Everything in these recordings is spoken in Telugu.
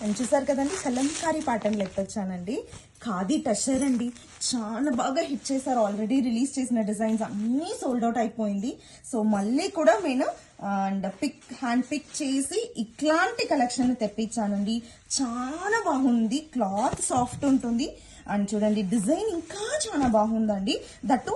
అండ్ చూసారు కదండి, కలంకారీ ప్యాటర్న్ వచ్చానండి. ఖాదీ టషర్ అండి, చాలా బాగా హిట్ చేశారు. ఆల్రెడీ రిలీజ్ చేసిన డిజైన్స్ అన్నీ సోల్డ్ అవుట్ అయిపోయింది. సో మళ్ళీ కూడా నేను హ్యాండ్ పిక్ చేసి ఇట్లాంటి కలెక్షన్ తెప్పించానండి. చాలా బాగుంది, క్లాత్ సాఫ్ట్ ఉంటుంది. అండ్ చూడండి, డిజైన్ ఇంకా చాలా బాగుందండి. దట్టు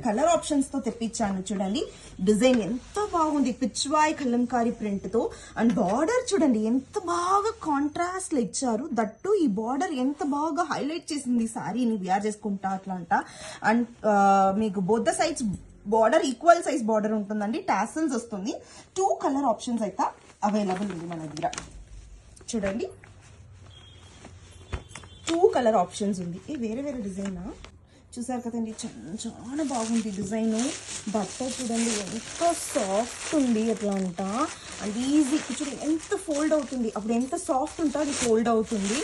కలర్ ఆప్షన్స్ తో తెప్పించాను. చూడండి డిజైన్ ఎంత బాగుంది, పిచ్వాయ్ కలంకారీ ప్రింట్ తో. అండ్ బార్డర్ చూడండి ఎంత బాగా కాంట్రాస్ట్ లో ఇచ్చారు. దట్టు ఈ బార్డర్ ఎంత బాగా హైలైట్ చేసింది శారీని వేర్ చేసుకుంటా అట్లా అంట. అండ్ మీకు both sides border equal size border ఉంటుందండి. టాసిల్స్ వస్తుంది. 2 కలర్ ఆప్షన్స్ అయితే అవైలబుల్ ఉంది మన దగ్గర. చూడండి 2 కలర్ ఆప్షన్స్ ఉంది. వేరే వేరే డిజైనా చూసారు కదండి, చాలా బాగుంది డిజైన్. బట్ట చూడండి ఎంత సాఫ్ట్ ఉంది ఎట్లా అంట. అండ్ ఈజీ చూడండి ఎంత ఫోల్డ్ అవుతుంది, అప్పుడు ఎంత సాఫ్ట్ ఉంటే అది ఫోల్డ్ అవుతుంది.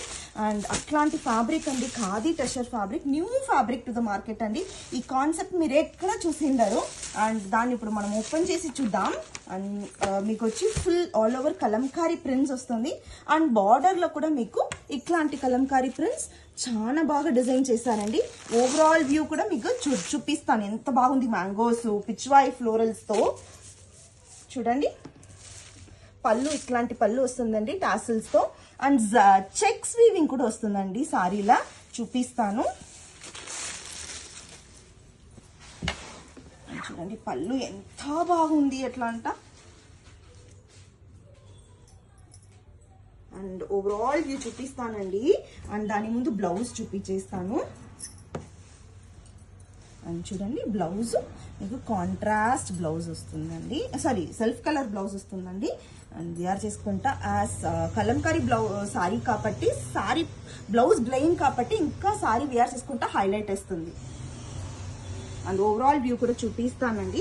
అండ్ అట్లాంటి ఫ్యాబ్రిక్ అండి, khadi tussar fabric, new fabric to the market అండి. ఈ కాన్సెప్ట్ మీరు ఎక్కడ చూసిండారు. అండ్ దాన్ని ఇప్పుడు మనం ఓపెన్ చేసి చూద్దాం. అండ్ మీకు వచ్చి full all over Kalamkari prints వస్తుంది. అండ్ బార్డర్ లో కూడా మీకు ఇట్లాంటి కలంకారీ ప్రింట్స్ చాలా బాగా డిజైన్ చేశారండి. ఓవరాల్ వ్యూ కూడా మీకు చూపిస్తాను ఎంత బాగుంది. మ్యాంగోస్, పిచ్వాయ్ ఫ్లోరల్స్ తో చూడండి. పళ్ళు ఇట్లాంటి పళ్ళు వస్తుందండి టాసిల్స్ తో. అండ్ చెక్స్ వీవింగ్ కూడా వస్తుందండి సారీలా. చూపిస్తాను చూడండి, పళ్ళు ఎంత బాగుంది ఎట్లా అంట. అండ్ ఓవరాల్ వ్యూ చూపిస్తానండి. అండ్ దాని ముందు బ్లౌజ్ చూపించేస్తాను. అండ్ చూడండి, బ్లౌజ్ మీకు కాంట్రాస్ట్ బ్లౌజ్ వస్తుందండి, సారీ సెల్ఫ్ కలర్ బ్లౌజ్ వస్తుందండి. అండ్ వేర్ చేసుకుంటా యాజ్ కలంకారీ సారీ కాబట్టి, సారీ బ్లౌజ్ ప్లెయిన్ కాబట్టి ఇంకా సారీ వేర్ చేసుకుంటా హైలైట్ వస్తుంది. అండ్ ఓవరాల్ వ్యూ కూడా చూపిస్తానండి.